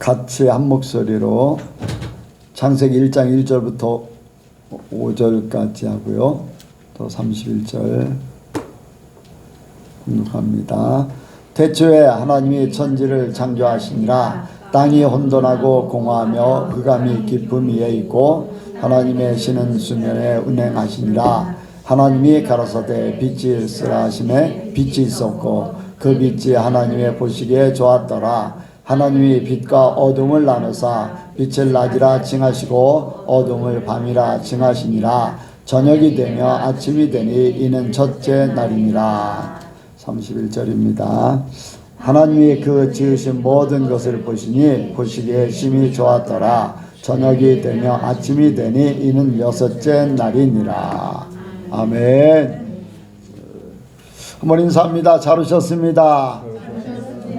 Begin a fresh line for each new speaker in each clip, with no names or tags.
같이 한 목소리로 창세기 1장 1절부터 5절까지 하고요. 또 31절 공독합니다. 태초에 하나님이 천지를 창조하시니라. 땅이 혼돈하고 공허하며 흑암이 깊음 위에 있고 하나님의 신은 수면에 운행하시니라. 하나님이 가라사대 빛이 있으라 하시매 빛이 있었고 그 빛이 하나님의 보시기에 좋았더라. 하나님이 빛과 어둠을 나누사 빛을 낮이라 칭하시고 어둠을 밤이라 칭하시니라. 저녁이 되며 아침이 되니 이는 첫째 날이니라. 31절입니다. 하나님이 그 지으신 모든 것을 보시니 보시기에 심히 좋았더라. 저녁이 되며 아침이 되니 이는 여섯째 날이니라. 아멘. 한번 인사합니다. 잘 오셨습니다.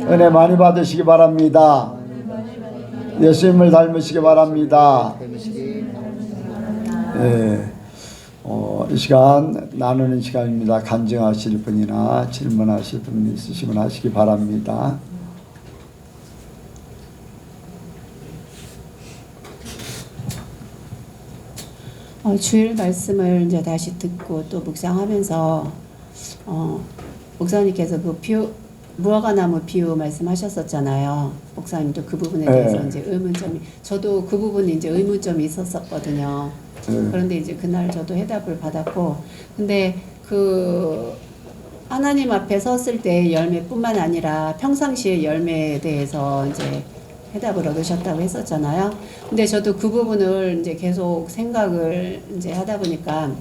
은혜 많이 받으시기 바랍니다. 예수님을 닮으시기 바랍니다. 네. 이 시간 나누는 시간입니다. 간증하실 분이나 질문하실 분 있으시면 하시기 바랍니다.
주일 말씀을 이제 다시 듣고 또 묵상하면서 목사님께서 그 무화과나무 비유 말씀하셨었잖아요. 목사님도 그 부분에 대해서 이제 의문점이, 저도 그 부분에 이제 의문점이 있었었거든요. 그런데 이제 그날 저도 해답을 받았고, 근데 그 하나님 앞에 섰을 때 열매뿐만 아니라 평상시의 열매에 대해서 이제 해답을 얻으셨다고 했었잖아요. 근데 저도 그 부분을 이제 계속 생각을 이제 하다 보니까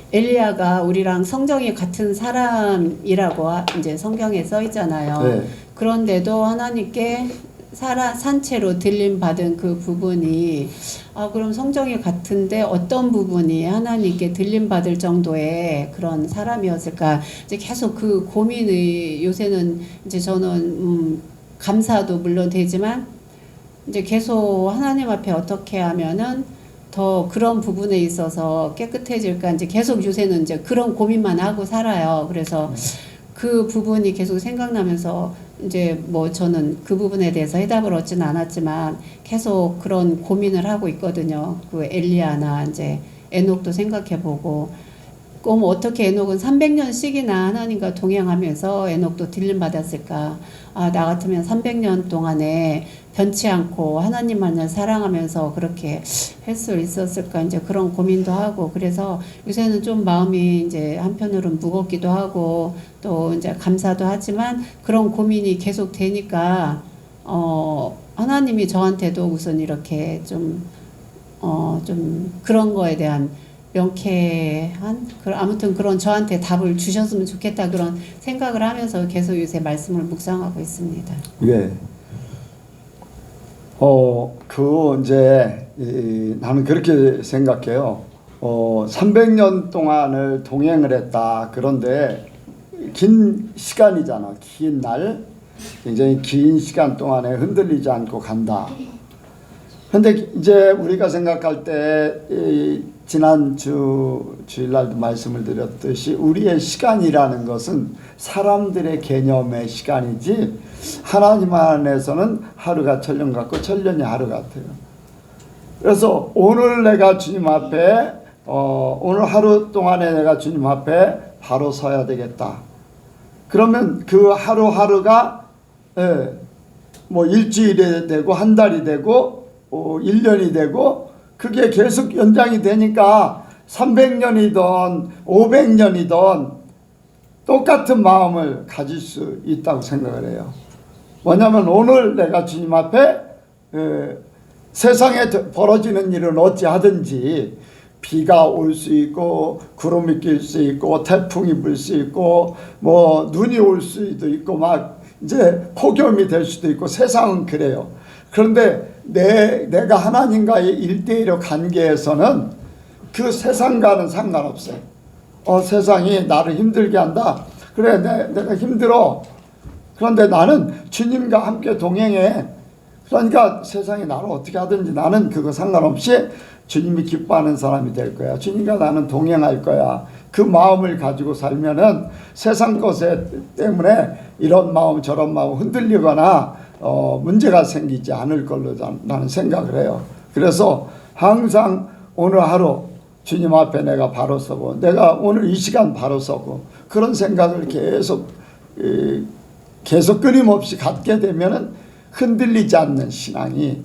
엘리야가 우리랑 성정이 같은 사람이라고 이제 성경에 써 있잖아요. 네. 그런데도 하나님께 산채로 들림 받은 그 부분이 그럼 성정이 같은데 어떤 부분이 하나님께 들림 받을 정도의 그런 사람이었을까? 이제 계속 그 고민이 요새는 이제 저는 감사도 물론 되지만 이제 계속 하나님 앞에 어떻게 하면은 더 그런 부분에 있어서 깨끗해질까 이제 계속 요새는 이제 그런 고민만 하고 살아요. 그래서 그 부분이 계속 생각나면서 이제 뭐 저는 그 부분에 대해서 해답을 얻지는 않았지만 계속 그런 고민을 하고 있거든요. 그 엘리야나 이제 에녹도 생각해보고 그럼 어떻게 에녹은 300년씩이나 하나님과 동행하면서 에녹도 들림 받았을까? 나 같으면 300년 동안에 변치 않고 하나님만을 사랑하면서 그렇게 할 수 있었을까? 이제 그런 고민도 하고, 그래서 요새는 좀 마음이 이제 한편으로는 무겁기도 하고 또 이제 감사도 하지만 그런 고민이 계속 되니까 하나님이 저한테도 우선 이렇게 좀 그런 거에 대한 명쾌한 아무튼 그런 저한테 답을 주셨으면 좋겠다 그런 생각을 하면서 계속 요새 말씀을 묵상하고 있습니다.
예. 이제 나는 그렇게 생각해요. 300년 동안을 동행을 했다. 그런데 긴 시간이잖아. 긴 날, 굉장히 긴 시간 동안에 흔들리지 않고 간다. 근데 이제 우리가 생각할 때 지난 주일날도 말씀을 드렸듯이 우리의 시간이라는 것은 사람들의 개념의 시간이지 하나님 안에서는 하루가 천년 같고 천년이 하루 같아요. 그래서 오늘 내가 주님 앞에 오늘 하루 동안에 내가 주님 앞에 바로 서야 되겠다. 그러면 그 하루하루가 뭐 일주일이 되고 한 달이 되고 1년이 되고 그게 계속 연장이 되니까 300년이든 500년이든 똑같은 마음을 가질 수 있다고 생각을 해요. 뭐냐면 오늘 내가 주님 앞에 세상에 벌어지는 일은 어찌하든지 비가 올 수 있고 구름이 낄 수 있고 태풍이 불 수 있고 뭐 눈이 올 수도 있고 막 이제 폭염이 될 수도 있고 세상은 그래요. 그런데 내가 하나님과의 1대1의 관계에서는 그 세상과는 상관없어요. 세상이 나를 힘들게 한다. 그래, 내가 힘들어. 그런데 나는 주님과 함께 동행해. 그러니까 세상이 나를 어떻게 하든지 나는 그거 상관없이 주님이 기뻐하는 사람이 될 거야. 주님과 나는 동행할 거야. 그 마음을 가지고 살면은 세상 것 때문에 이런 마음 저런 마음 흔들리거나 문제가 생기지 않을 걸로 나는 생각을 해요. 그래서 항상 오늘 하루 주님 앞에 내가 바로 서고 내가 오늘 이 시간 바로 서고 그런 생각을 계속 끊임없이 갖게 되면은 흔들리지 않는 신앙이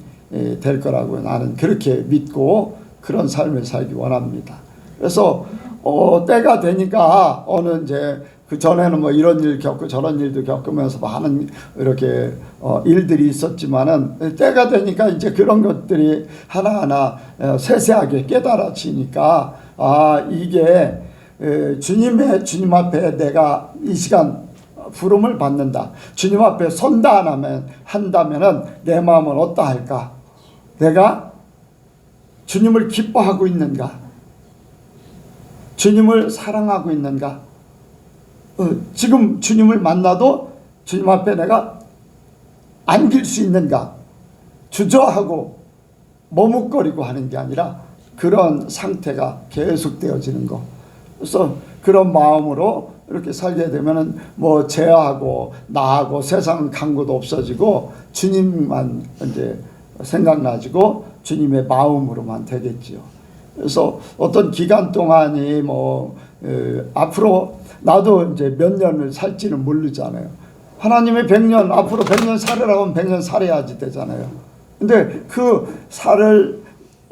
될 거라고 나는 그렇게 믿고 그런 삶을 살기 원합니다. 그래서 때가 되니까 어느 이제 그 전에는 뭐 이런 일 겪고 저런 일도 겪으면서 많은 이렇게 일들이 있었지만은 때가 되니까 이제 그런 것들이 하나하나 세세하게 깨달아지니까 이게 주님 앞에 내가 이 시간 부름을 받는다. 주님 앞에 선다 한다면은 내 마음은 어떠할까? 내가 주님을 기뻐하고 있는가? 주님을 사랑하고 있는가? 지금 주님을 만나도 주님 앞에 내가 안길 수 있는가? 주저하고 머뭇거리고 하는 게 아니라 그런 상태가 계속되어지는 거. 그래서 그런 마음으로 이렇게 살게 되면은 뭐 죄하고 나하고 세상 강구도 없어지고 주님만 이제 생각나지고 주님의 마음으로만 되겠지요. 그래서 어떤 기간 동안이 앞으로 나도 이제 몇 년을 살지는 모르잖아요. 하나님의 100년 앞으로 100년 살으라고 하면 100년 살아야지 되잖아요. 근데 그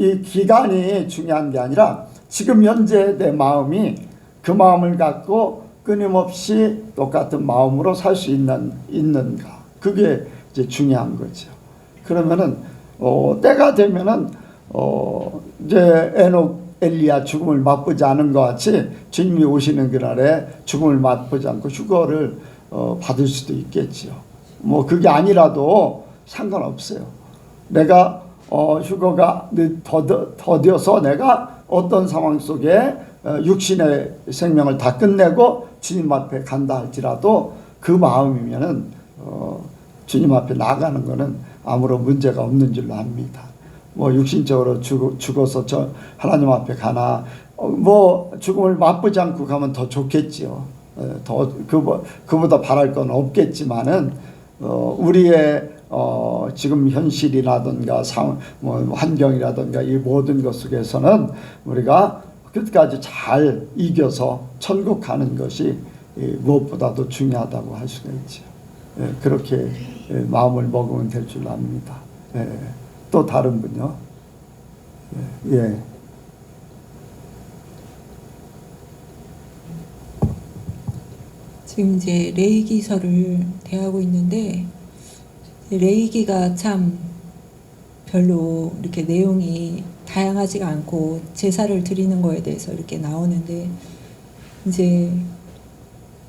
이 기간이 중요한 게 아니라 지금 현재 내 마음이 그 마음을 갖고 끊임없이 똑같은 마음으로 살 수 있는가. 그게 이제 중요한 거죠. 그러면은 때가 되면은 이제 에녹 엘리야 죽음을 맛보지 않은 것 같이 주님이 오시는 그날에 죽음을 맛보지 않고 휴거를 받을 수도 있겠지요. 뭐 그게 아니라도 상관없어요. 내가 휴거가 더뎌서 내가 어떤 상황 속에 육신의 생명을 다 끝내고 주님 앞에 간다 할지라도 그 마음이면은 주님 앞에 나가는 거는 아무런 문제가 없는 줄로 압니다. 뭐 육신적으로 죽어서 저 하나님 앞에 가나 뭐 죽음을 맛보지 않고 가면 더 좋겠지요. 더 그보다 바랄 건 없겠지만은 우리의 지금 현실이라든가 환경이라든가 이 모든 것 속에서는 우리가 끝까지 잘 이겨서 천국 가는 것이 무엇보다도 중요하다고 할 수가 있죠. 그렇게 마음을 먹으면 될 줄 압니다. 또 다른 분요? 예.
지금 이제 레이기서를 대하고 있는데 레이기가 참 별로 이렇게 내용이 다양하지가 않고 제사를 드리는 거에 대해서 이렇게 나오는데 이제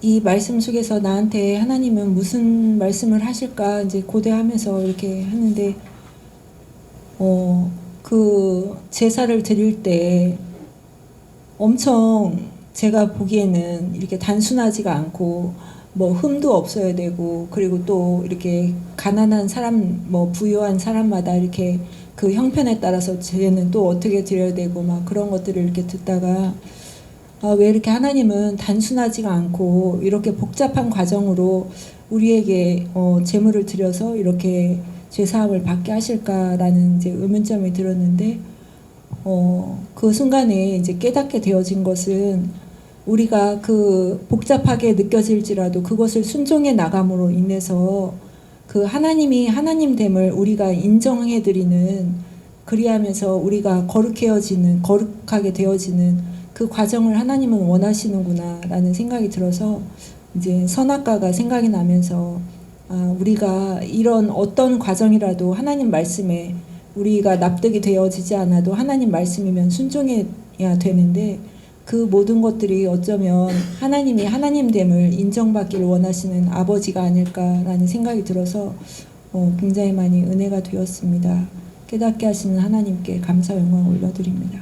이 말씀 속에서 나한테 하나님은 무슨 말씀을 하실까 이제 고대하면서 이렇게 하는데 그 제사를 드릴 때 엄청 제가 보기에는 이렇게 단순하지가 않고 뭐 흠도 없어야 되고 그리고 또 이렇게 가난한 사람 뭐 부유한 사람마다 이렇게 그 형편에 따라서 쟤는 또 어떻게 드려야 되고 막 그런 것들을 이렇게 듣다가 왜 이렇게 하나님은 단순하지가 않고 이렇게 복잡한 과정으로 우리에게 제물을 드려서 이렇게 죄사함을 받게 하실까라는 이제 의문점이 들었는데 그 순간에 이제 깨닫게 되어진 것은 우리가 그 복잡하게 느껴질지라도 그것을 순종해 나감으로 인해서 그 하나님이 하나님됨을 우리가 인정해 드리는 그리하면서 우리가 거룩하게 되어지는 그 과정을 하나님은 원하시는구나라는 생각이 들어서 이제 선악과가 생각이 나면서 우리가 이런 어떤 과정이라도 하나님 말씀에 우리가 납득이 되어지지 않아도 하나님 말씀이면 순종해야 되는데 그 모든 것들이 어쩌면 하나님이 하나님됨을 인정받기를 원하시는 아버지가 아닐까라는 생각이 들어서 굉장히 많이 은혜가 되었습니다. 깨닫게 하시는 하나님께 감사 영광 올려드립니다.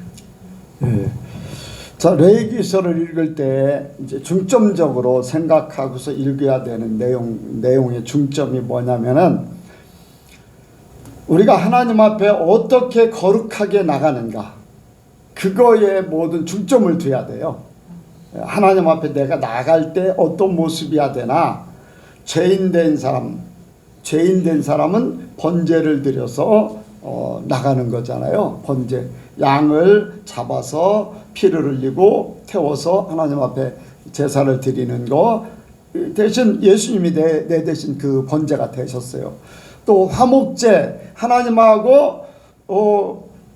네. 자, 레위기서를 읽을 때 이제 중점적으로 생각하고서 읽어야 되는 내용의 중점이 뭐냐면은 우리가 하나님 앞에 어떻게 거룩하게 나가는가 그거에 모든 중점을 둬야 돼요. 하나님 앞에 내가 나갈 때 어떤 모습이야 되나 죄인 된 사람 죄인 된 사람은 번제를 드려서 나가는 거잖아요. 번제. 양을 잡아서 피를 흘리고 태워서 하나님 앞에 제사를 드리는 거 대신 예수님이 내 대신 그 번제가 되셨어요. 또 화목제, 하나님하고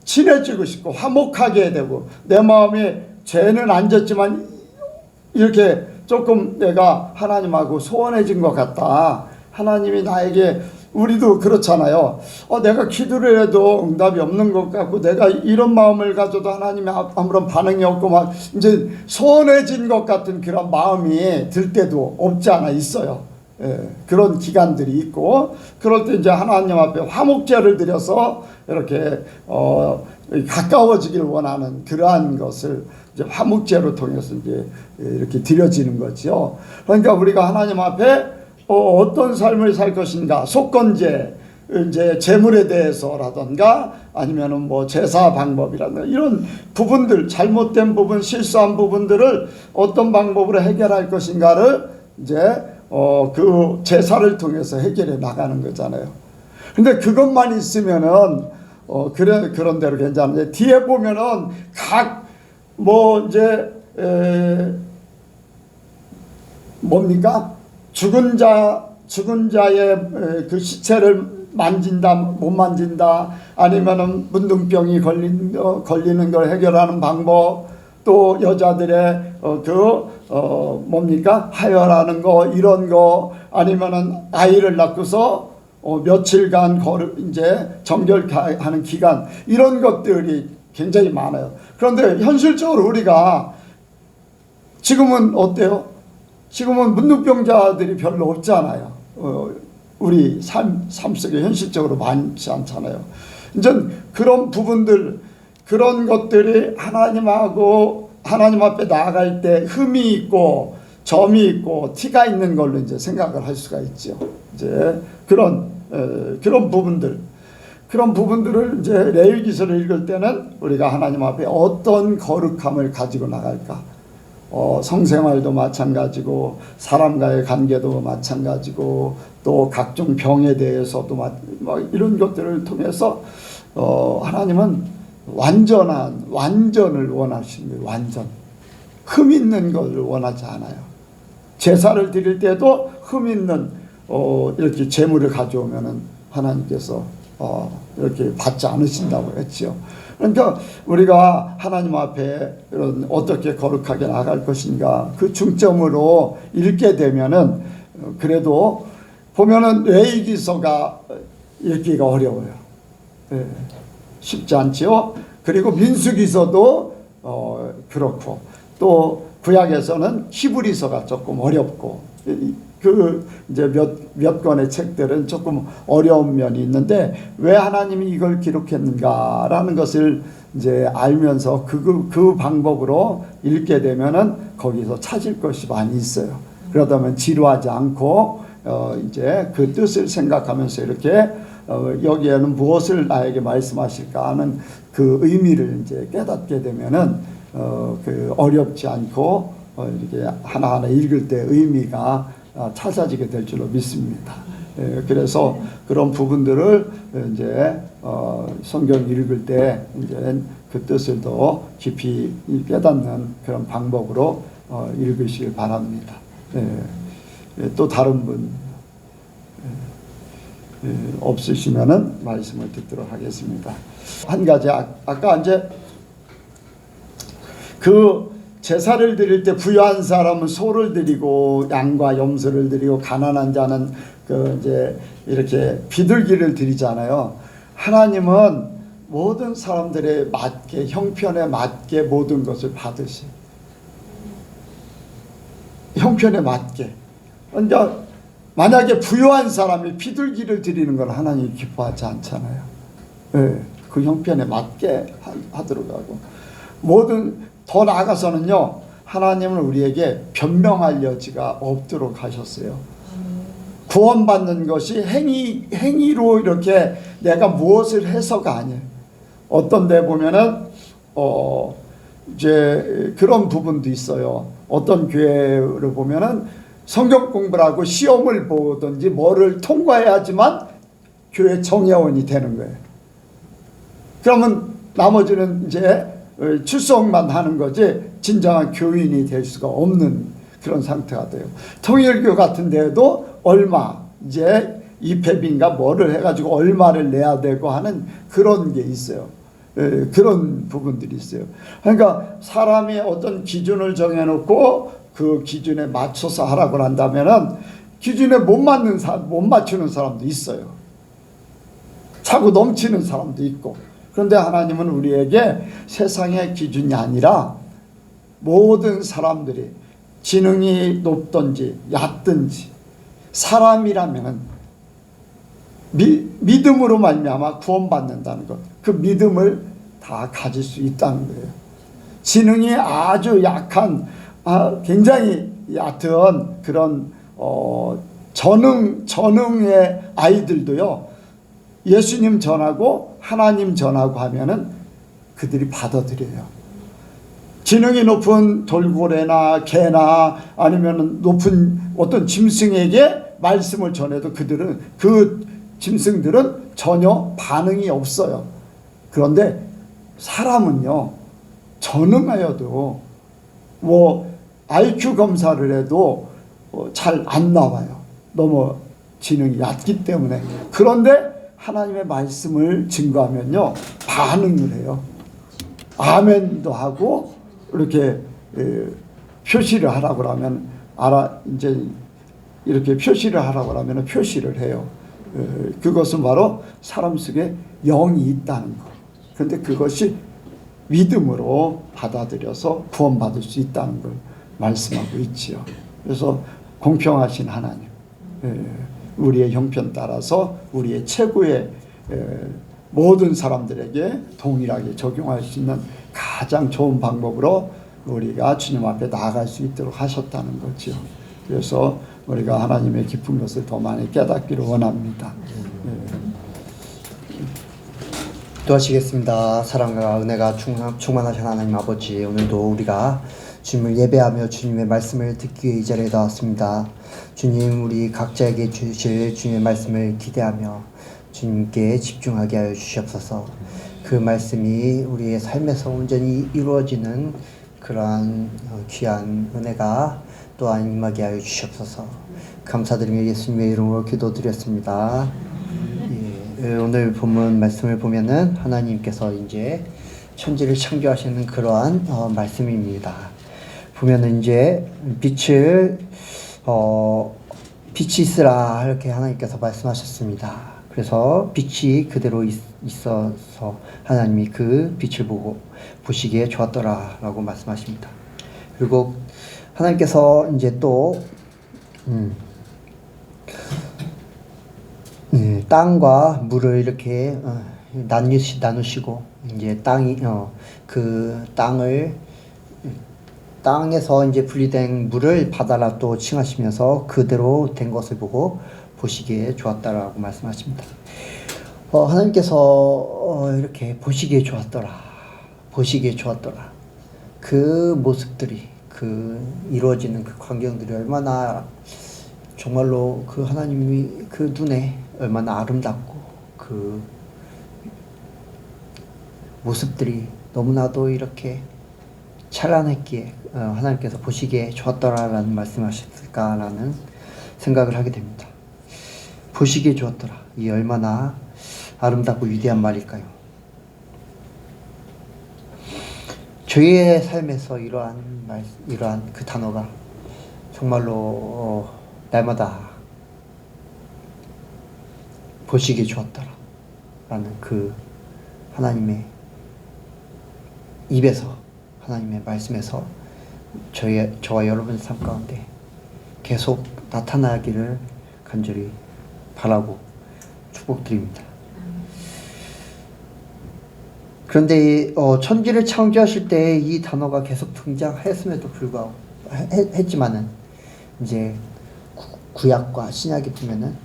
친해지고 싶고 화목하게 되고 내 마음에 죄는 안 졌지만 이렇게 조금 내가 하나님하고 소원해진 것 같다. 하나님이 나에게, 우리도 그렇잖아요. 내가 기도를 해도 응답이 없는 것 같고 내가 이런 마음을 가져도 하나님이 아무런 반응이 없고 막 이제 소원해진 것 같은 그런 마음이 들 때도 없지 않아 있어요. 그런 기간들이 있고 그럴 때 이제 하나님 앞에 화목제를 드려서 이렇게 가까워지길 원하는 그러한 것을 이제 화목제로 통해서 이제 이렇게 드려지는 거죠. 그러니까 우리가 하나님 앞에 어떤 삶을 살 것인가, 속건제, 이제 재물에 대해서라던가 아니면은 뭐 제사 방법이라든가 이런 부분들, 잘못된 부분, 실수한 부분들을 어떤 방법으로 해결할 것인가를 이제 그 제사를 통해서 해결해 나가는 거잖아요. 근데 그것만 있으면은 그런 대로 괜찮은데 뒤에 보면은 이제 뭡니까? 죽은 자의 그 시체를 만진다, 못 만진다, 아니면은 문둥병이 걸리는 걸 해결하는 방법, 또 여자들의 뭡니까? 하혈하는 거, 이런 거, 아니면은 아이를 낳고서 며칠간 이제 정결하는 기간, 이런 것들이 굉장히 많아요. 그런데 현실적으로 우리가 지금은 어때요? 지금은 문둥병자들이 별로 없잖아요. 우리 삶 속에 현실적으로 많지 않잖아요. 이제 그런 부분들, 그런 것들이 하나님 앞에 나아갈 때 흠이 있고 점이 있고 티가 있는 걸로 이제 생각을 할 수가 있죠. 이제 그런 부분들을 이제 레위기서를 읽을 때는 우리가 하나님 앞에 어떤 거룩함을 가지고 나갈까? 성생활도 마찬가지고 사람과의 관계도 마찬가지고 또 각종 병에 대해서도 이런 것들을 통해서 하나님은 완전을 원하십니다. 완전. 흠 있는 것을 원하지 않아요. 제사를 드릴 때도 흠 있는 이렇게 제물을 가져오면은 하나님께서 이렇게 받지 않으신다고 했죠. 그러니까 우리가 하나님 앞에 어떻게 거룩하게 나갈 것인가 그 중점으로 읽게 되면은 그래도 보면은 레위기서가 읽기가 어려워요. 쉽지 않지요. 그리고 민수기서도 그렇고 또 구약에서는 히브리서가 조금 어렵고 이제 몇 권의 책들은 조금 어려운 면이 있는데 왜 하나님이 이걸 기록했는가라는 것을 이제 알면서 그 방법으로 읽게 되면은 거기서 찾을 것이 많이 있어요. 그러다 보면 지루하지 않고 이제 그 뜻을 생각하면서 이렇게 여기에는 무엇을 나에게 말씀하실까 하는 그 의미를 이제 깨닫게 되면은 그 어렵지 않고 이렇게 하나하나 읽을 때 의미가 찾아지게 될 줄로 믿습니다. 그래서 그런 부분들을 이제 성경 읽을 때 이제 그 뜻을 더 깊이 깨닫는 그런 방법으로 읽으시길 바랍니다. 또 다른 분 없으시면은 말씀을 듣도록 하겠습니다. 한 가지 아까 이제 그 제사를 드릴 때 부유한 사람은 소를 드리고 양과 염소를 드리고 가난한 자는 그 이제 이렇게 비둘기를 드리잖아요. 하나님은 모든 사람들의 맞게 형편에 맞게 모든 것을 받으시. 형편에 맞게. 그러니까 만약에 부유한 사람이 비둘기를 드리는 건 하나님이 기뻐하지 않잖아요. 그 형편에 맞게 하도록 하고 모든 더 나아가서는요, 하나님은 우리에게 변명할 여지가 없도록 하셨어요. 구원받는 것이 행위로 이렇게 내가 무엇을 해서가 아니에요. 어떤 데 보면은 이제 그런 부분도 있어요. 어떤 교회를 보면은 성경 공부를 하고 시험을 보든지 뭐를 통과해야지만 교회 정회원이 되는 거예요. 그러면 나머지는 이제 출석만 하는 거지 진정한 교인이 될 수가 없는 그런 상태가 돼요. 통일교 같은 데도 얼마 이제 입회비인가 뭐를 해가지고 얼마를 내야 되고 하는 그런 게 있어요. 그런 부분들이 있어요. 그러니까 사람이 어떤 기준을 정해놓고 그 기준에 맞춰서 하라고 한다면은 기준에 못 맞추는 사람도 있어요. 차고 넘치는 사람도 있고. 그런데 하나님은 우리에게 세상의 기준이 아니라 모든 사람들이 지능이 높든지 얕든지 사람이라면 믿음으로 말미암아 구원받는다는 것, 그 믿음을 다 가질 수 있다는 거예요. 지능이 아주 약한 굉장히 얕은 그런 전능의 아이들도요, 예수님 전하고 하나님 전하고 하면은 그들이 받아들여요. 지능이 높은 돌고래나 개나 아니면 높은 어떤 짐승에게 말씀을 전해도 그들은, 그 짐승들은 전혀 반응이 없어요. 그런데 사람은요, 전능하여도 뭐 IQ 검사를 해도 잘 안 나와요. 너무 지능이 얕기 때문에. 그런데 하나님의 말씀을 증거하면요, 반응을 해요. 아멘도 하고 이렇게 표시를 하라고 하면 이제 이렇게 표시를 하라고 하면 표시를 해요. 그것은 바로 사람 속에 영이 있다는 것. 그런데 그것이 믿음으로 받아들여서 구원받을 수 있다는 걸 말씀하고 있지요. 그래서 공평하신 하나님, 우리의 형편 따라서 우리의 최고의 모든 사람들에게 동일하게 적용할 수 있는 가장 좋은 방법으로 우리가 주님 앞에 나아갈 수 있도록 하셨다는 거죠. 그래서 우리가 하나님의 깊은 것을 더 많이 깨닫기를 원합니다.
기도하시겠습니다. 사랑과 은혜가 충만하신 하나님 아버지, 오늘도 우리가 주님을 예배하며 주님의 말씀을 듣기 위해 이 자리에 나왔습니다. 주님, 우리 각자에게 주실 주님의 말씀을 기대하며 주님께 집중하게 하여 주시옵소서. 그 말씀이 우리의 삶에서 온전히 이루어지는 그러한 귀한 은혜가 또한 임하게 하여 주시옵소서. 감사드리며 예수님의 이름으로 기도드렸습니다. 오늘 본문 말씀을 보면은 하나님께서 이제 천지를 창조하시는 그러한 말씀입니다. 보면은 이제 빛이 있으라 이렇게 하나님께서 말씀하셨습니다. 그래서 빛이 그대로 있어서 하나님이 그 빛을 보시기에 좋았더라라고 말씀하십니다. 그리고 하나님께서 이제 또 땅과 물을 이렇게 나누시고 이제 그 땅에서 이제 분리된 물을 바다라 또 칭하시면서 그대로 된 것을 보고 보시기에 좋았다라고 말씀하십니다. 하나님께서 이렇게 보시기에 좋았더라. 그 모습들이, 그 이루어지는 그 광경들이 얼마나 정말로 그 하나님이 그 눈에 얼마나 아름답고 그 모습들이 너무나도 이렇게 찬란했기에 하나님께서 보시기에 좋았더라라는 말씀하셨을까라는 생각을 하게 됩니다. 보시기에 좋았더라. 이 얼마나 아름답고 위대한 말일까요? 저희의 삶에서 이러한 그 단어가 정말로 날마다 보시기에 좋았더라 라는 그 하나님의 입에서, 하나님의 말씀에서 저와 여러분의 삶 가운데 계속 나타나기를 간절히 바라고 축복드립니다. 그런데 천지를 창조하실 때 이 단어가 계속 등장했음에도 불구하고 했지만은 이제 구약과 신약에 보면은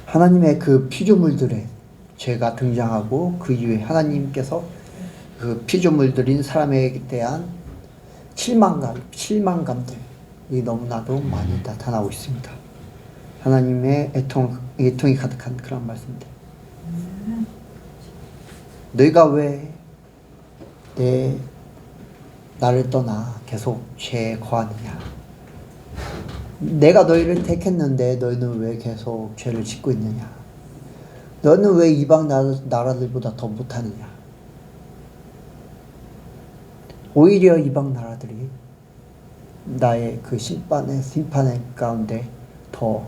하나님의 그 피조물들의 죄가 등장하고 그 이후에 하나님께서 그 피조물들인 사람에 대한 실망감들이 너무나도 많이 나타나고 있습니다. 하나님의 애통이 가득한 그런 말씀들. 너희가 왜 나를 떠나 계속 죄에 거하느냐? 내가 너희를 택했는데 너희는 왜 계속 죄를 짓고 있느냐? 너는 왜 이방 나라들보다 더 못하느냐? 오히려 이방 나라들이 나의 그 심판의 가운데 더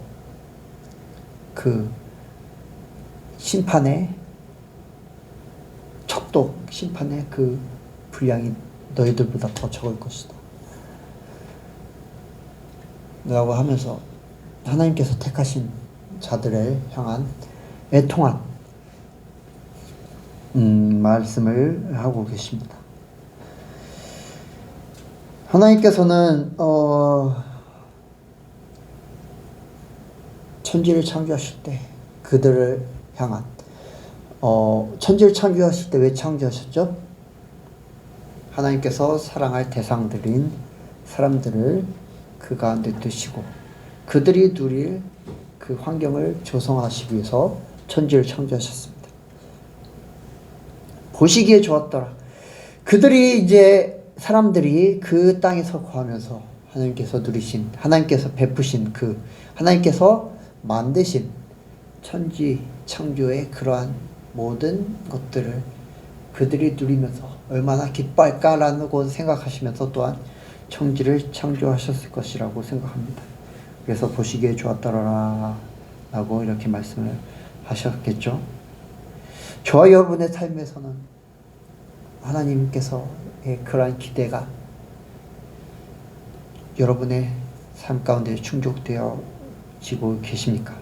그 심판의 척도, 심판의 그 분량이 너희들보다 더 적을 것이다 라고 하면서 하나님께서 택하신 자들을 향한 애통한 말씀을 하고 계십니다. 하나님께서는 천지를 창조하실 때 그들을 향한 천지를 창조하실 때 왜 창조하셨죠? 하나님께서 사랑할 대상들인 사람들을 그 가운데 두시고 그들이 누릴 그 환경을 조성하시기 위해서 천지를 창조하셨습니다. 보시기에 좋았더라. 그들이 이제 사람들이 그 땅에서 거하면서 하나님께서 누리신, 하나님께서 베푸신 그 하나님께서 만드신 천지 창조의 그러한 모든 것들을 그들이 누리면서 얼마나 기뻐할까라고 생각하시면서 또한 천지를 창조하셨을 것이라고 생각합니다. 그래서 보시기에 좋았더라 라고 이렇게 말씀을 하셨겠죠. 저와 여러분의 삶에서는 하나님께서의 그러한 기대가 여러분의 삶 가운데 충족되어지고 계십니까?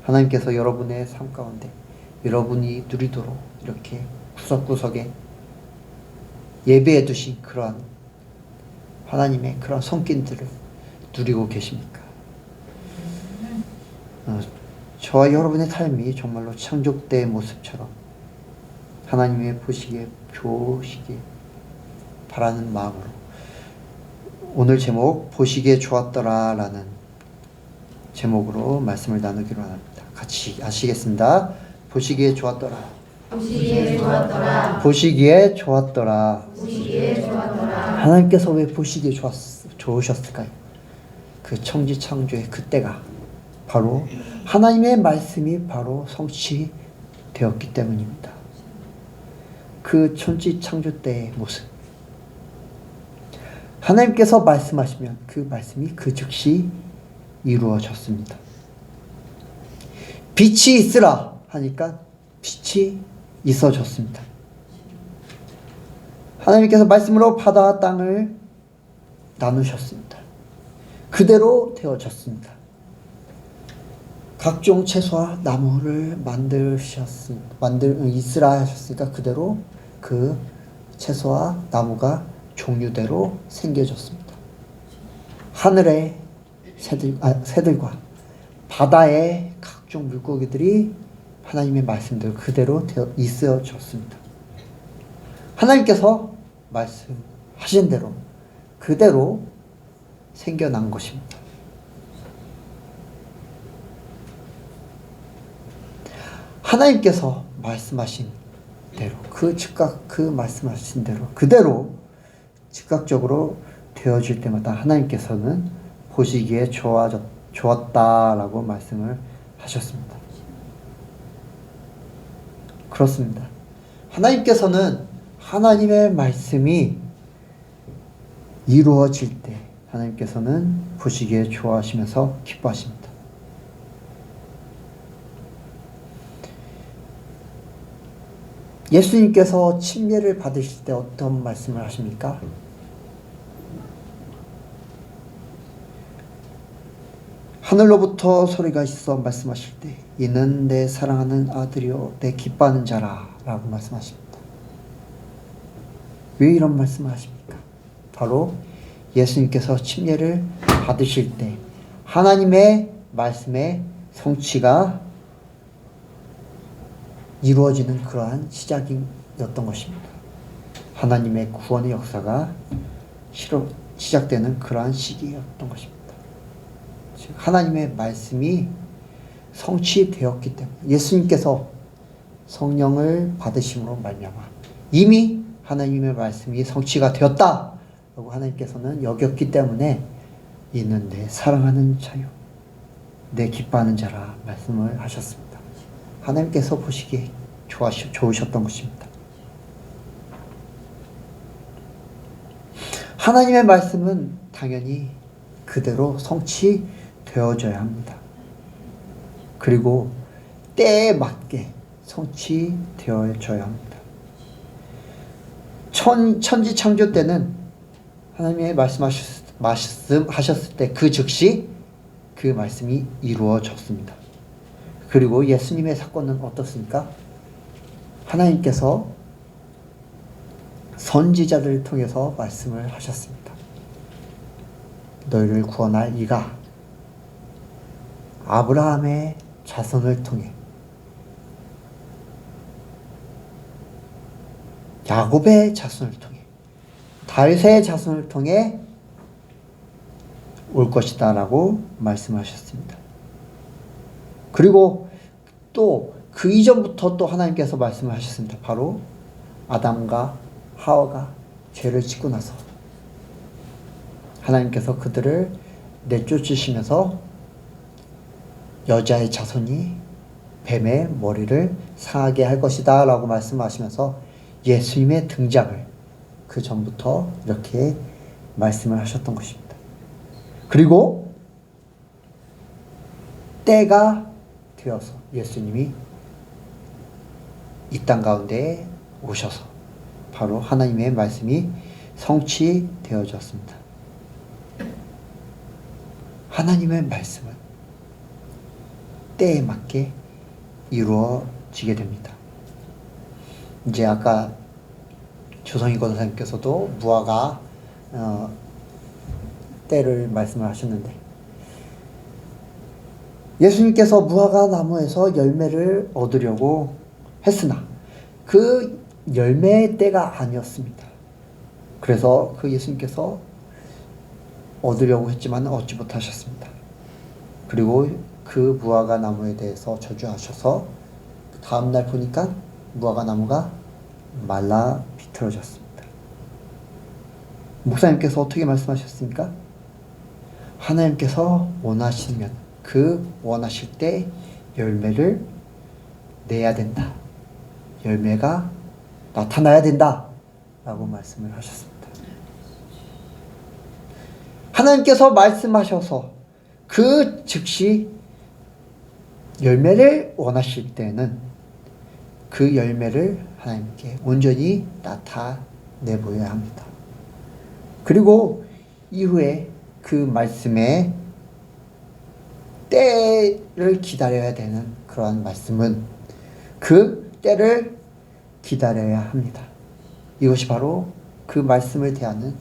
하나님께서 여러분의 삶 가운데 여러분이 누리도록 이렇게 구석구석에 예배해 두신 그러한 하나님의 그런 손길들을 누리고 계십니까? 저와 여러분의 삶이 정말로 창조된 모습처럼 하나님의 보시기에 좋으시길 바라는 마음으로 오늘 제목 보시기에 좋았더라 라는 제목으로 말씀을 나누기로 합니다. 같이 하시겠습니다. 보시기에 좋았더라.
보시기에 좋았더라.
보시기에 좋았더라.
보시기에 좋았더라.
하나님께서 왜 보시기에 좋으셨을까요? 그 천지 창조의 그때가 바로 하나님의 말씀이 바로 성취되었기 때문입니다. 그 천지 창조 때의 모습, 하나님께서 말씀하시면 그 말씀이 그 즉시 이루어졌습니다. 빛이 있으라 하니까 빛이 있어졌습니다. 하나님께서 말씀으로 바다와 땅을 나누셨습니다. 그대로 되어졌습니다. 각종 채소와 나무를 있으라 하셨으니까 그대로 그 채소와 나무가 종류대로 생겨졌습니다. 하늘의 새들과 바다의 각종 물고기들이 하나님의 말씀대로 그대로 있어졌습니다. 하나님께서 말씀하신 대로 그대로 생겨난 것입니다. 하나님께서 말씀하신 대로 그 말씀하신 대로 그대로 즉각적으로 되어질 때마다 하나님께서는 보시기에 좋았다라고 말씀을 하셨습니다. 그렇습니다. 하나님께서는 하나님의 말씀이 이루어질 때 하나님께서는 보시기에 좋아하시면서 기뻐하십니다. 예수님께서 침례를 받으실 때 어떤 말씀을 하십니까? 하늘로부터 소리가 있어 말씀하실 때 이는 내 사랑하는 아들이요 내 기뻐하는 자라 라고 말씀하십니다. 왜 이런 말씀을 하십니까? 바로 예수님께서 침례를 받으실 때 하나님의 말씀의 성취가 이루어지는 그러한 시작이었던 것입니다. 하나님의 구원의 역사가 시작되는 그러한 시기였던 것입니다. 즉 하나님의 말씀이 성취되었기 때문에 예수님께서 성령을 받으심으로 말미암아 이미 하나님의 말씀이 성취가 되었다라고 하나님께서는 여겼기 때문에 이는 내 사랑하는 자요 내 기뻐하는 자라 말씀을 하셨습니다. 하나님께서 보시기에 좋으셨던 것입니다. 하나님의 말씀은 당연히 그대로 성취되어져야 합니다. 그리고 때에 맞게 성취되어져야 합니다. 천지 창조 때는 하나님의 말씀하셨을 때 그 즉시 그 말씀이 이루어졌습니다. 그리고 예수님의 사건은 어떻습니까? 하나님께서 선지자들을 통해서 말씀을 하셨습니다. 너희를 구원할 이가 아브라함의 자손을 통해 야곱의 자손을 통해 다윗의 자손을 통해 올 것이다 라고 말씀하셨습니다. 그리고 또 그 이전부터 또 하나님께서 말씀을 하셨습니다. 바로 아담과 하와가 죄를 짓고 나서 하나님께서 그들을 내쫓으시면서 여자의 자손이 뱀의 머리를 상하게 할 것이다 라고 말씀하시면서 예수님의 등장을 그 전부터 이렇게 말씀을 하셨던 것입니다. 그리고 때가 되어서 예수님이 이 땅 가운데 오셔서 바로 하나님의 말씀이 성취되어졌습니다. 하나님의 말씀은 때에 맞게 이루어지게 됩니다. 이제 아까 조성희 권사님께서도 무화과 때를 말씀을 하셨는데 예수님께서 무화과 나무에서 열매를 얻으려고 했으나 그 열매의 때가 아니었습니다. 그래서 그 예수님께서 얻으려고 했지만 얻지 못하셨습니다. 그리고 그 무화과 나무에 대해서 저주하셔서 다음날 보니까 무화과 나무가 말라 비틀어졌습니다. 목사님께서 어떻게 말씀하셨습니까? 하나님께서 원하시면 그 원하실 때 열매를 내야 된다. 열매가 나타나야 된다 라고 말씀을 하셨습니다. 하나님께서 말씀하셔서 그 즉시 열매를 원하실 때는 그 열매를 하나님께 온전히 나타내 보여야 합니다. 그리고 이후에 그 말씀에 때를 기다려야 되는 그러한 말씀은 그 때를 기다려야 합니다. 이것이 바로 그 말씀을 대하는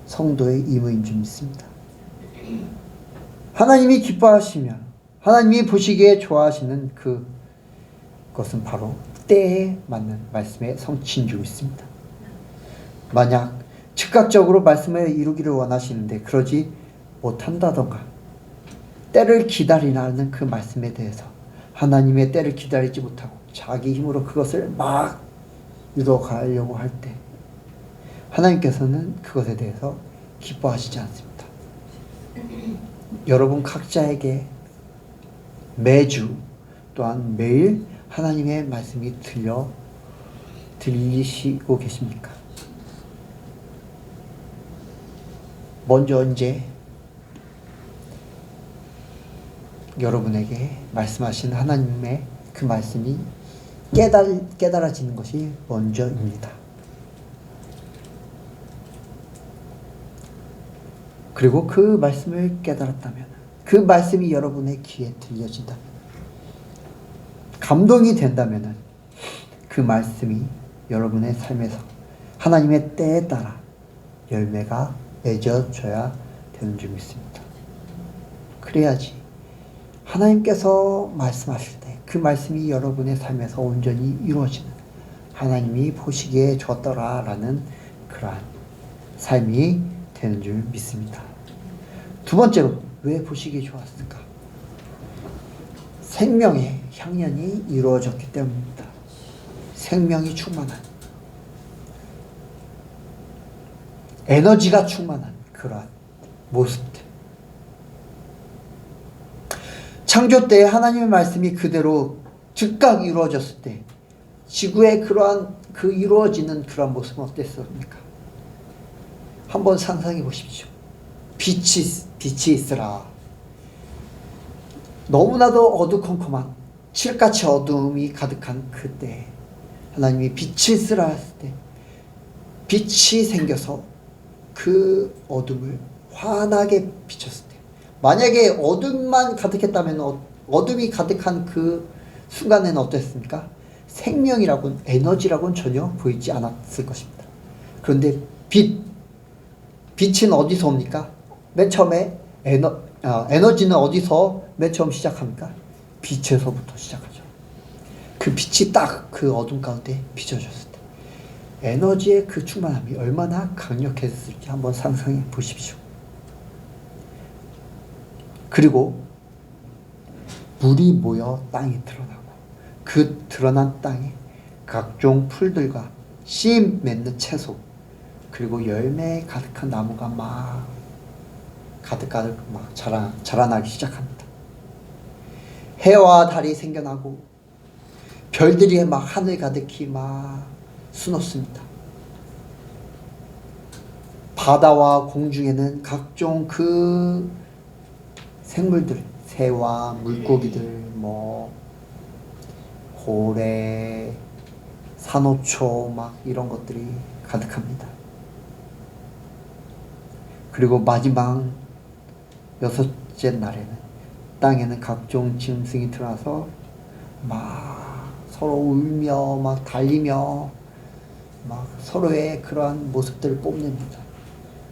성도의 임무인 줄 믿습니다. 하나님이 기뻐하시며 하나님이 보시기에 좋아하시는 그것은 바로 때에 맞는 말씀의 성취인 줄 믿습니다. 만약 즉각적으로 말씀을 이루기를 원하시는데 그러지 못한다던가 때를 기다리라는 그 말씀에 대해서 하나님의 때를 기다리지 못하고 자기 힘으로 그것을 막 이뤄가려고 할 때 하나님께서는 그것에 대해서 기뻐하시지 않습니다. 여러분 각자에게 매주 또한 매일 하나님의 말씀이 들리시고 계십니까? 먼저 언제 여러분에게 말씀하신 하나님의 그 말씀이 깨달아지는 것이 먼저입니다. 그리고 그 말씀을 깨달았다면 그 말씀이 여러분의 귀에 들려진다면 감동이 된다면 그 말씀이 여러분의 삶에서 하나님의 때에 따라 열매가 맺어져야 되는 줄 믿습니다. 그래야지 하나님께서 말씀하실 때 그 말씀이 여러분의 삶에서 온전히 이루어지는 하나님이 보시기에 좋았더라라는 그러한 삶이 되는 줄 믿습니다. 두 번째로 왜 보시기에 좋았을까? 생명의 향연이 이루어졌기 때문입니다. 생명이 충만한, 에너지가 충만한 그러한 모습들. 창조 때 하나님의 말씀이 그대로 즉각 이루어졌을 때 지구의 그러한 그 이루어지는 그러한 모습은 어땠습니까? 한번 상상해 보십시오. 빛이 있으라. 너무나도 어두컴컴한 칠흑같이 어두움이 가득한 그때 하나님이 빛이 있으라 했을 때 빛이 생겨서 그 어둠을 환하게 비쳤을 때, 만약에 어둠만 가득했다면 어둠이 가득한 그 순간에는 어땠습니까? 생명이라고는, 에너지라고는 전혀 보이지 않았을 것입니다. 그런데 빛은 어디서 옵니까? 맨 처음에 에너지는 어디서 맨 처음 시작합니까? 빛에서부터 시작하죠. 그 빛이 딱 그 어둠 가운데 비춰졌을 때 에너지의 그 충만함이 얼마나 강력했을지 한번 상상해 보십시오. 그리고 물이 모여 땅에 드러나고 그 드러난 땅에 각종 풀들과 씨 맺는 채소 그리고 열매 가득한 나무가 막 가득가득 막 자라나기 시작합니다. 해와 달이 생겨나고 별들이 막 하늘 가득히 막 수놓습니다. 바다와 공중에는 각종 그 생물들, 새와 물고기들, 뭐 고래, 산호초 막 이런 것들이 가득합니다. 그리고 마지막 여섯째 날에는 땅에는 각종 짐승이 드러나서 막 서로 울며 막 달리며 막 서로의 그러한 모습들을 뽐냅니다.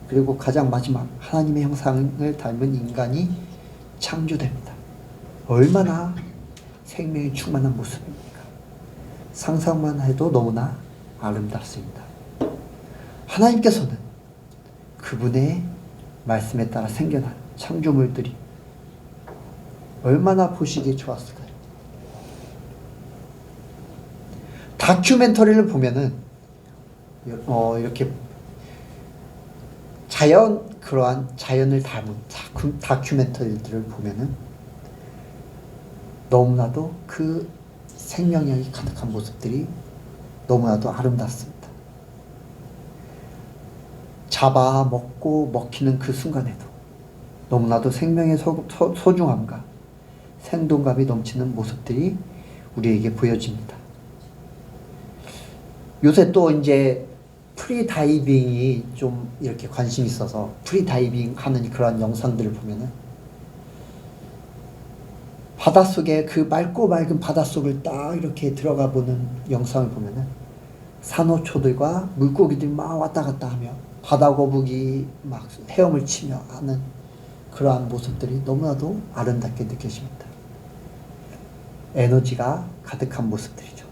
그리고 가장 마지막 하나님의 형상을 닮은 인간이 창조됩니다. 얼마나 생명이 충만한 모습입니까? 상상만 해도 너무나 아름답습니다. 하나님께서는 그분의 말씀에 따라 생겨난 창조물들이 얼마나 보시기에 좋았을까요? 다큐멘터리를 보면은 이렇게 그러한 자연을 담은 다큐멘터리들을 보면은 너무나도 그 생명력이 가득한 모습들이 너무나도 아름답습니다. 잡아 먹고 먹히는 그 순간에도 너무나도 생명의 소중함과 생동감이 넘치는 모습들이 우리에게 보여집니다. 요새 또 이제 프리다이빙이 좀 이렇게 관심이 있어서 프리다이빙 하는 그런 영상들을 보면은 바닷속에 그 맑고 맑은 바닷속을 딱 이렇게 들어가 보는 영상을 보면은 산호초들과 물고기들이 막 왔다 갔다 하며 바다거북이 막 헤엄을 치며 하는 그러한 모습들이 너무나도 아름답게 느껴집니다. 에너지가 가득한 모습들이죠.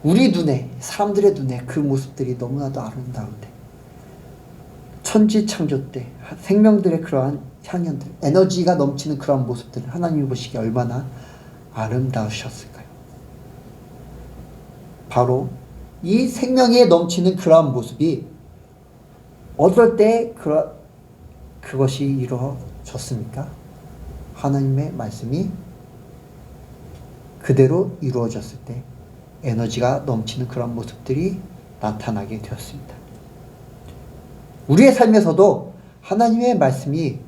우리 눈에, 사람들의 눈에 그 모습들이 너무나도 아름다운데 천지창조 때 생명들의 그러한 향연들, 에너지가 넘치는 그러한 모습들을 하나님이 보시기에 얼마나 아름다우셨을까요? 바로 이 생명에 넘치는 그러한 모습이 어떨 때 그것이 이루어졌습니까? 하나님의 말씀이 그대로 이루어졌을 때 에너지가 넘치는 그런 모습들이 나타나게 되었습니다. 우리의 삶에서도 하나님의 말씀이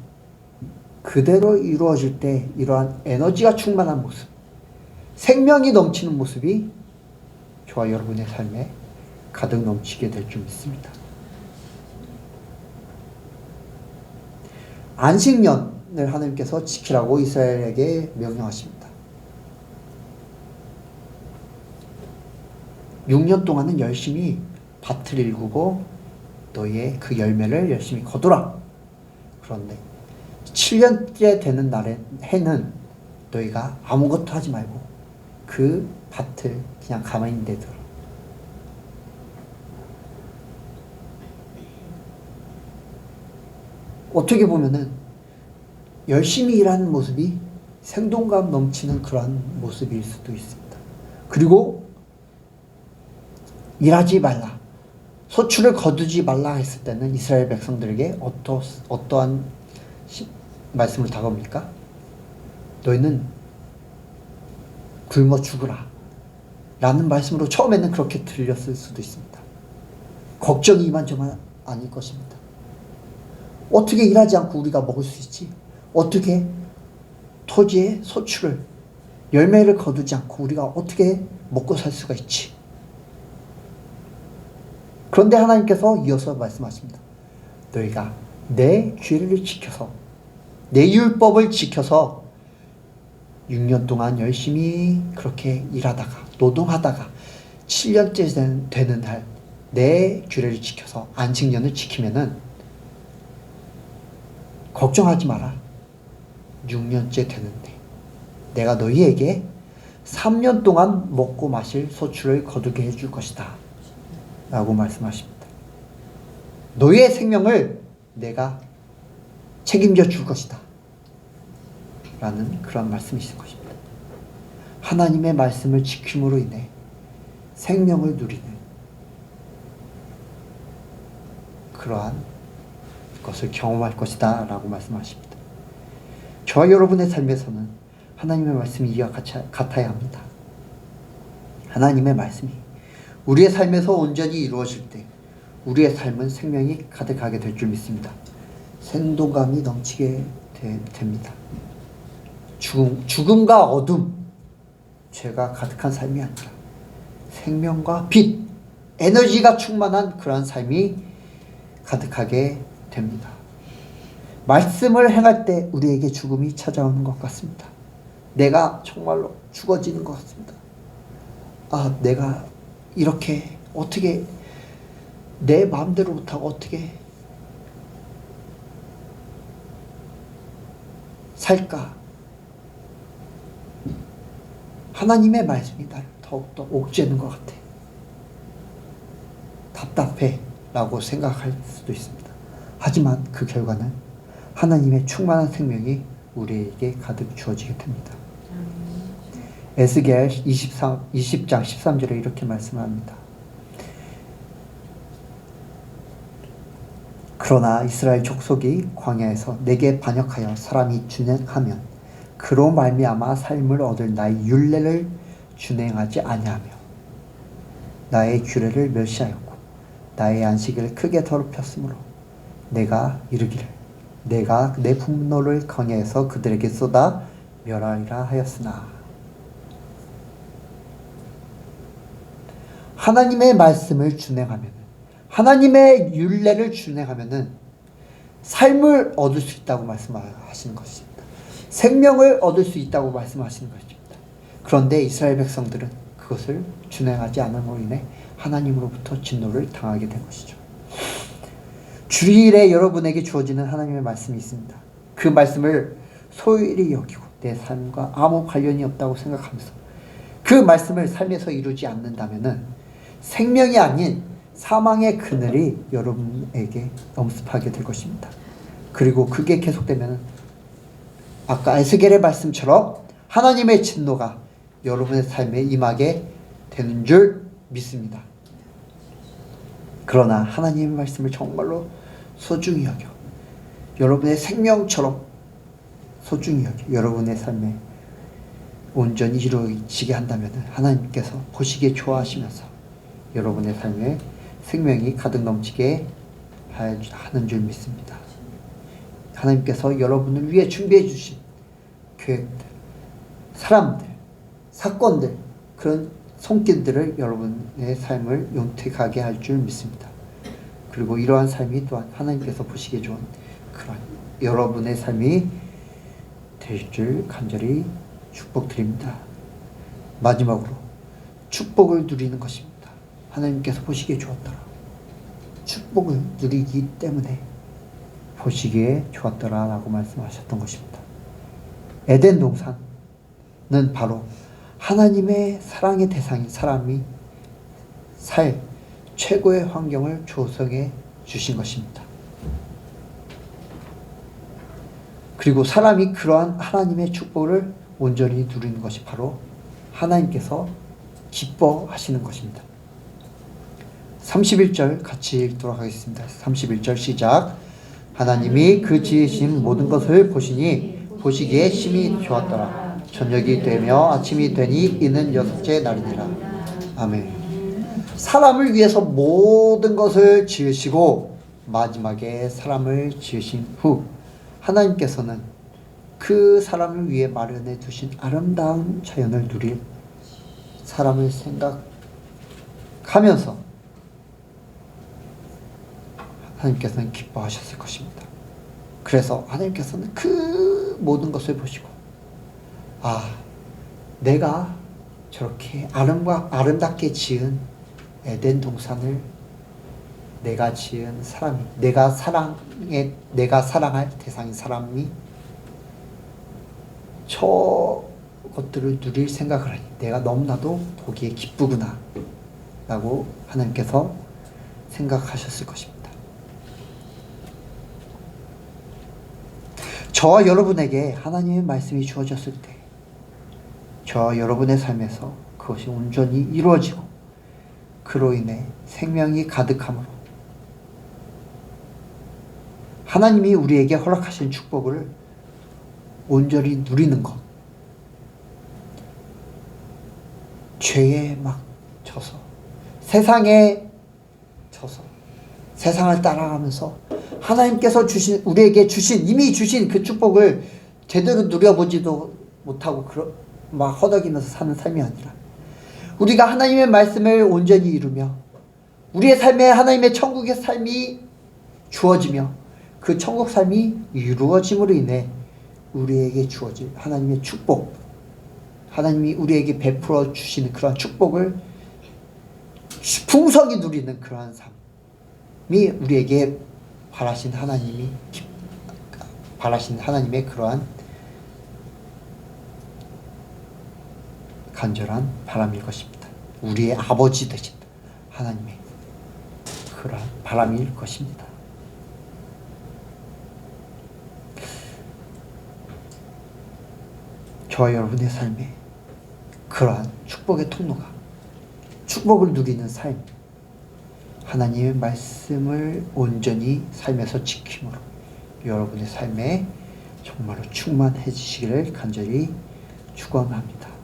그대로 이루어질 때 이러한 에너지가 충만한 모습, 생명이 넘치는 모습이 저와 여러분의 삶에 가득 넘치게 될 줄 믿습니다. 안식년을 하나님께서 지키라고 이스라엘에게 명령하십니다. 6년 동안은 열심히 밭을 일구고 너희의 그 열매를 열심히 거두라. 그런데 7년째 되는 해는 너희가 아무것도 하지 말고 그 밭을 그냥 가만히 내둬. 어떻게 보면은 열심히 일하는 모습이 생동감 넘치는 그러한 모습일 수도 있습니다. 그리고 일하지 말라, 소출을 거두지 말라 했을 때는 이스라엘 백성들에게 어떠한 말씀을 다가옵니까? 너희는 굶어 죽으라 라는 말씀으로 처음에는 그렇게 들렸을 수도 있습니다. 걱정이 이만저만 아닐 것입니다. 어떻게 일하지 않고 우리가 먹을 수 있지? 어떻게 토지의 소출을, 열매를 거두지 않고 우리가 어떻게 먹고 살 수가 있지? 그런데 하나님께서 이어서 말씀하십니다. 너희가 내 규례를 지켜서, 내 율법을 지켜서 6년 동안 열심히 그렇게 일하다가 노동하다가 7년째 되는 날 내 규례를 지켜서 안식년을 지키면은 걱정하지 마라. 6년째 되는데 내가 너희에게 3년 동안 먹고 마실 소출을 거두게 해줄 것이다 라고 말씀하십니다. 너희의 생명을 내가 책임져 줄 것이다 라는 그런 말씀이신 것입니다. 하나님의 말씀을 지킴으로 인해 생명을 누리는 그러한 것을 경험할 것이다 라고 말씀하십니다. 저와 여러분의 삶에서는 하나님의 말씀이 이와 같아야 합니다. 하나님의 말씀이 우리의 삶에서 온전히 이루어질 때 우리의 삶은 생명이 가득하게 될 줄 믿습니다. 생동감이 넘치게 됩니다. 죽음과 어둠, 죄가 가득한 삶이 아니라 생명과 빛, 에너지가 충만한 그런 삶이 가득하게 됩니다. 말씀을 행할 때 우리에게 죽음이 찾아오는 것 같습니다. 내가 정말로 죽어지는 것 같습니다. 아, 내가 이렇게 어떻게 내 마음대로 못하고 어떻게 살까? 하나님의 말씀이 나를 더욱더 옥죄는 것 같아. 답답해 라고 생각할 수도 있습니다. 하지만 그 결과는 하나님의 충만한 생명이 우리에게 가득 주어지게 됩니다. 에스겔 20장 13절에 이렇게 말씀합니다. 그러나 이스라엘 족속이 광야에서 내게 반역하여 사람이 준행하면 그로 말미암아 삶을 얻을 나의 율례를 준행하지 아니하며 나의 규례를 멸시하였고 나의 안식일을 크게 더럽혔으므로 내가 이르기를 내가 내 분노를 광야에서 그들에게 쏟아 멸하리라 하였으나 하나님의 말씀을 준행하면 하나님의 율례를 준행하면은 삶을 얻을 수 있다고 말씀하시는 것입니다. 생명을 얻을 수 있다고 말씀하시는 것입니다. 그런데 이스라엘 백성들은 그것을 준행하지 않음으로 인해 하나님으로부터 진노를 당하게 된 것이죠. 주일에 여러분에게 주어지는 하나님의 말씀이 있습니다. 그 말씀을 소홀히 여기고 내 삶과 아무 관련이 없다고 생각하면서 그 말씀을 삶에서 이루지 않는다면은 생명이 아닌 사망의 그늘이 여러분에게 엄습하게 될 것입니다. 그리고 그게 계속되면 아까 에스겔의 말씀처럼 하나님의 진노가 여러분의 삶에 임하게 되는 줄 믿습니다. 그러나 하나님의 말씀을 정말로 소중히 여겨 여러분의 생명처럼 소중히 여겨 여러분의 삶에 온전히 이루어지게 한다면 하나님께서 보시기에 좋아하시면서 여러분의 삶에 생명이 가득 넘치게 하는 줄 믿습니다. 하나님께서 여러분을 위해 준비해 주신 계획들, 사람들, 사건들, 그런 손길들을 여러분의 삶을 윤택하게 할 줄 믿습니다. 그리고 이러한 삶이 또한 하나님께서 보시기에 좋은 그런 여러분의 삶이 될 줄 간절히 축복드립니다. 마지막으로 축복을 누리는 것입니다. 하나님께서 보시기에 좋았더라. 축복을 누리기 때문에 보시기에 좋았더라 라고 말씀하셨던 것입니다. 에덴 동산은 바로 하나님의 사랑의 대상인 사람이 살 최고의 환경을 조성해 주신 것입니다. 그리고 사람이 그러한 하나님의 축복을 온전히 누리는 것이 바로 하나님께서 기뻐하시는 것입니다. 31절 같이 읽도록 하겠습니다. 31절 시작. 하나님이 그 지으신 모든 것을 보시니 보시기에 심히 좋았더라. 저녁이 되며 아침이 되니 이는 여섯째 날이니라. 아멘. 사람을 위해서 모든 것을 지으시고 마지막에 사람을 지으신 후 하나님께서는 그 사람을 위해 마련해 두신 아름다운 자연을 누릴 사람을 생각하면서 하나님께서는 기뻐하셨을 것입니다. 그래서 하나님께서는 그 모든 것을 보시고 내가 저렇게 아름답게 지은 에덴 동산을 내가 지은 사람이 내가 사랑할 대상인 사람이 저것들을 누릴 생각을 하니 내가 너무나도 보기에 기쁘구나 라고 하나님께서 생각하셨을 것입니다. 저와 여러분에게 하나님의 말씀이 주어졌을 때 저와 여러분의 삶에서 그것이 온전히 이루어지고 그로 인해 생명이 가득함으로 하나님이 우리에게 허락하신 축복을 온전히 누리는 것, 죄에 막 져서 세상에 져서 세상을 따라가면서 하나님께서 우리에게 이미 주신 그 축복을 제대로 누려보지도 못하고 막 허덕이면서 사는 삶이 아니라 우리가 하나님의 말씀을 온전히 이루며 우리의 삶에 하나님의 천국의 삶이 주어지며 그 천국 삶이 이루어짐으로 인해 우리에게 주어질 하나님의 축복, 하나님이 우리에게 베풀어 주시는 그러한 축복을 풍성히 누리는 그러한 삶이 우리에게 바라신 하나님의 그러한 간절한 바람일 것입니다. 우리의 아버지 되신 하나님의 그러한 바람일 것입니다. 저와 여러분의 삶에 그러한 축복의 통로가 축복을 누리는 삶, 하나님의 말씀을 온전히 삶에서 지킴으로 여러분의 삶에 정말로 충만해지시기를 간절히 축원합니다.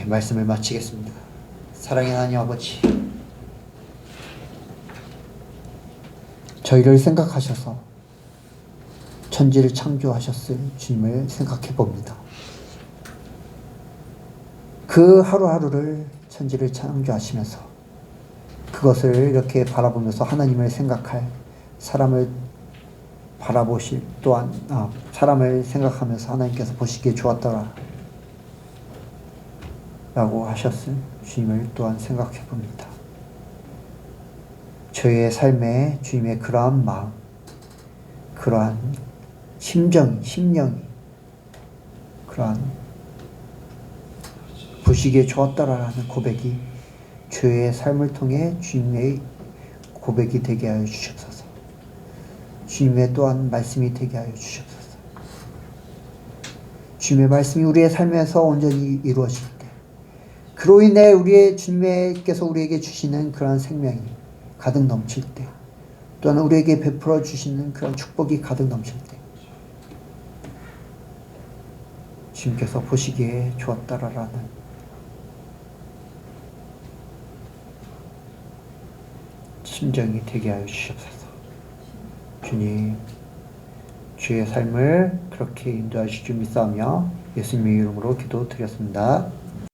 말씀을 마치겠습니다. 사랑의 하나님 아버지, 저희를 생각하셔서 천지를 창조하셨을 주님을 생각해 봅니다. 그 하루하루를 천지를 창조하시면서 그것을 이렇게 바라보면서 하나님을 생각할 사람을 바라보실 또한 사람을 생각하면서 하나님께서 보시기에 좋았더라 라고 하셨을 주님을 또한 생각해 봅니다. 저희의 삶에 주님의 그러한 마음, 그러한 심령이 그러한 보시기에 좋았다라는 고백이 저의 삶을 통해 주님의 고백이 되게 하여 주시옵소서. 주님의 또한 말씀이 되게 하여 주시옵소서. 주님의 말씀이 우리의 삶에서 온전히 이루어질 때 그로 인해 주님께서 우리에게 주시는 그러한 생명이 가득 넘칠 때 또한 우리에게 베풀어 주시는 그런 축복이 가득 넘칠 때 주님께서 보시기에 좋았다라는 심정이 되게 하여 주시옵소서. 주님, 주의 삶을 그렇게 인도하실 줄 믿사오며 예수님의 이름으로 기도드렸습니다.